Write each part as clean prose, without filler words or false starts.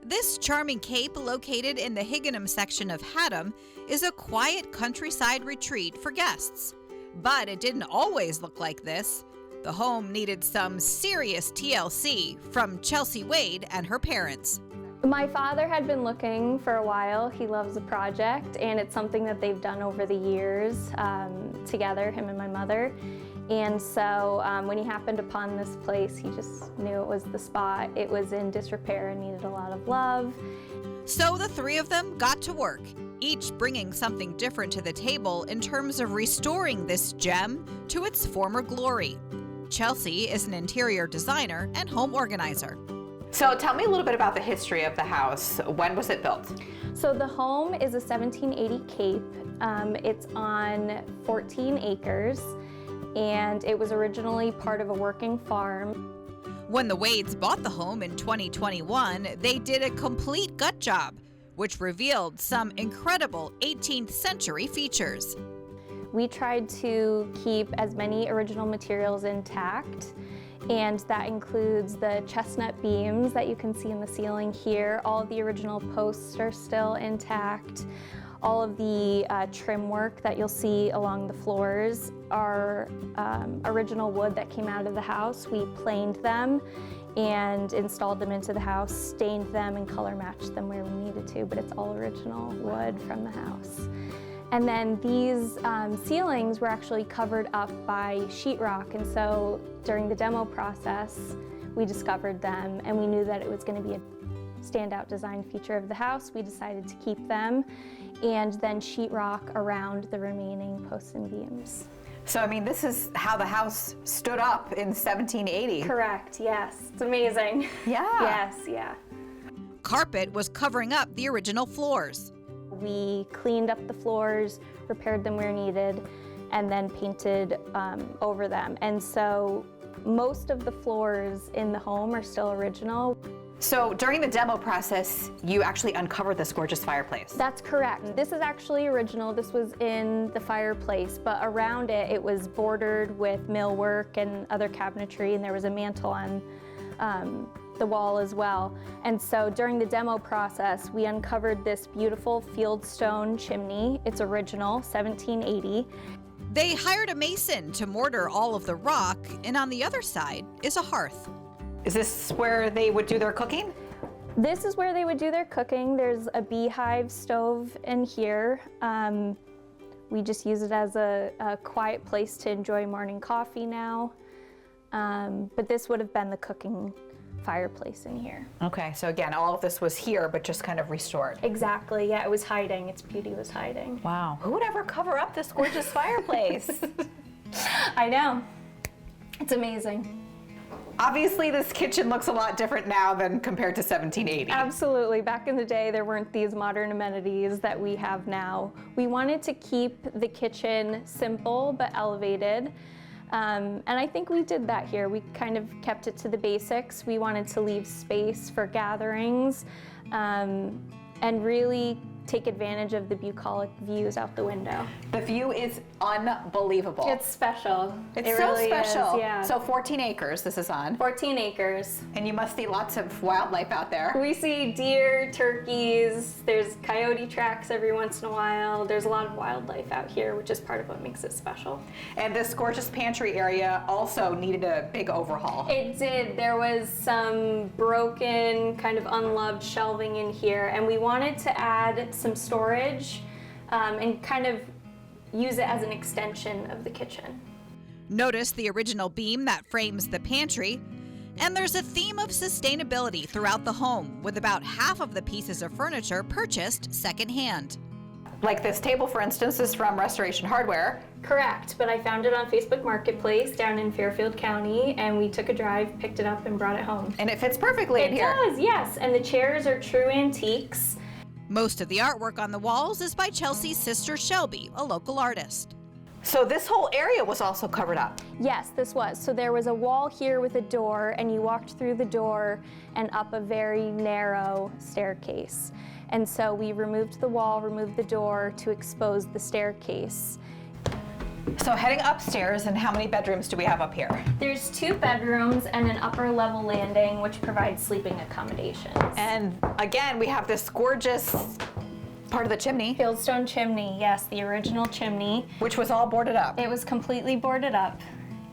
This charming cape, located in the Higganum section of Haddam, is a quiet countryside retreat for guests. But it didn't always look like this. The home needed some serious TLC from Chelsea Wade and her parents. My father had been looking for a while. He loves the project, and it's something that they've done over the years together, him and my mother. And so when he happened upon this place, he just knew it was the spot. It was in disrepair and needed a lot of love. So the three of them got to work, each bringing something different to the table in terms of restoring this gem to its former glory. Chelsea is an interior designer and home organizer. So tell me a little bit about the history of the house. When was it built? So the home is a 1780 cape. It's on 14 acres, and it was originally part of a working farm. When the Wades bought the home in 2021, they did a complete gut job, which revealed some incredible 18th century features. We tried to keep as many original materials intact, and that includes the chestnut beams that you can see in the ceiling here. All of the original posts are still intact. All of the trim work that you'll see along the floors are original wood that came out of the house. We planed them and installed them into the house, stained them and color matched them where we needed to, but it's all original wood from the house. And then these ceilings were actually covered up by sheetrock, and so during the demo process, we discovered them and we knew that it was going to be a standout design feature of the house. We decided to keep them and then sheetrock around the remaining posts and beams. So, I mean, this is how the house stood up in 1780. Correct, yes. It's amazing. Yeah. Yes, yeah. Carpet was covering up the original floors. We cleaned up the floors, repaired them where needed, and then painted over them. And so most of the floors in the home are still original. So during the demo process, you actually uncovered this gorgeous fireplace. That's correct. This is actually original. This was in the fireplace, but around it, it was bordered with millwork and other cabinetry, and there was a mantle on the wall as well. And so during the demo process, we uncovered this beautiful fieldstone chimney. It's original, 1780. They hired a mason to mortar all of the rock, and on the other side is a hearth. Is this where they would do their cooking? This is where they would do their cooking. There's a beehive stove in here. We just use it as a quiet place to enjoy morning coffee now. But this would have been the cooking fireplace in here. Okay, so again, all of this was here, but just kind of restored. Exactly, yeah, it was hiding. Its beauty was hiding. Wow, who would ever cover up this gorgeous fireplace? I know, it's amazing. Obviously, this kitchen looks a lot different now than compared to 1780. Absolutely. Back in the day, there weren't these modern amenities that we have now. We wanted to keep the kitchen simple but elevated. And I think we did that here. We kind of kept it to the basics. We wanted to leave space for gatherings and really take advantage of the bucolic views out the window. The view is unbelievable. It's special. It's it so really special. Is, yeah. So 14 acres this is on. 14 acres. And you must see lots of wildlife out there. We see deer, turkeys, there's coyote tracks every once in a while. There's a lot of wildlife out here, which is part of what makes it special. And this gorgeous pantry area also needed a big overhaul. It did. There was some broken, kind of unloved shelving in here, and we wanted to add some storage and kind of use it as an extension of the kitchen. Notice the original beam that frames the pantry. And there's a theme of sustainability throughout the home, with about half of the pieces of furniture purchased secondhand. Like this table, for instance, is from Restoration Hardware. Correct, but I found it on Facebook Marketplace down in Fairfield County, and we took a drive, picked it up, and brought it home. And it fits perfectly in here. It does, yes, and the chairs are true antiques. Most of the artwork on the walls is by Chelsea's sister Shelby, a local artist. So this whole area was also covered up. Yes, this was. So there was a wall here with a door, and you walked through the door and up a very narrow staircase. And so we removed the wall, removed the door to expose the staircase. So heading upstairs, and how many bedrooms do we have up here? There's 2 bedrooms and an upper level landing which provides sleeping accommodations. And again, we have this gorgeous part of the chimney, Fieldstone chimney, yes, the original chimney. which was all boarded up. It was completely boarded up,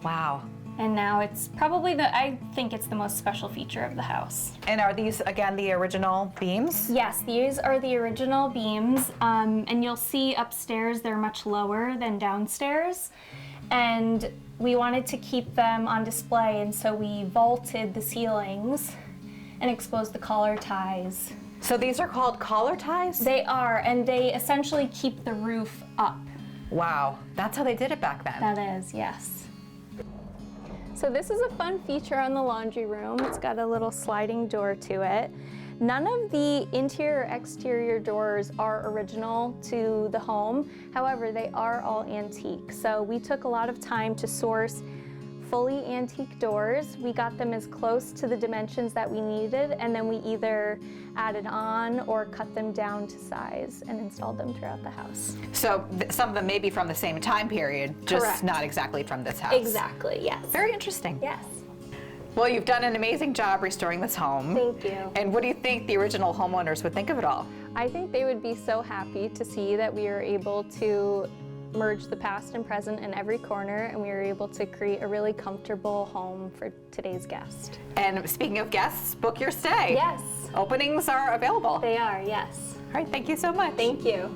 Wow. and now it's probably I think it's the most special feature of the house. And are these, again, the original beams? Yes, these are the original beams, and you'll see upstairs they're much lower than downstairs, and we wanted to keep them on display, and so we vaulted the ceilings and exposed the collar ties. So these are called collar ties? They are, and they essentially keep the roof up. Wow, that's how they did it back then. That is, yes. So this is a fun feature on the laundry room. It's got a little sliding door to it. None of the interior or exterior doors are original to the home. However, they are all antique. So we took a lot of time to source fully antique doors. We got them as close to the dimensions that we needed, and then we either added on or cut them down to size and installed them throughout the house. So some of them may be from the same time period, just Correct. not exactly from this house. Exactly, yes. Very interesting. Yes. Well, you've done an amazing job restoring this home. Thank you. And what do you think the original homeowners would think of it all? I think they would be so happy to see that we are able to merge the past and present in every corner, and we were able to create a really comfortable home for today's guest. And speaking of guests, book your stay. Yes, Openings are available. they are, yes. All right, thank you so much. Thank you.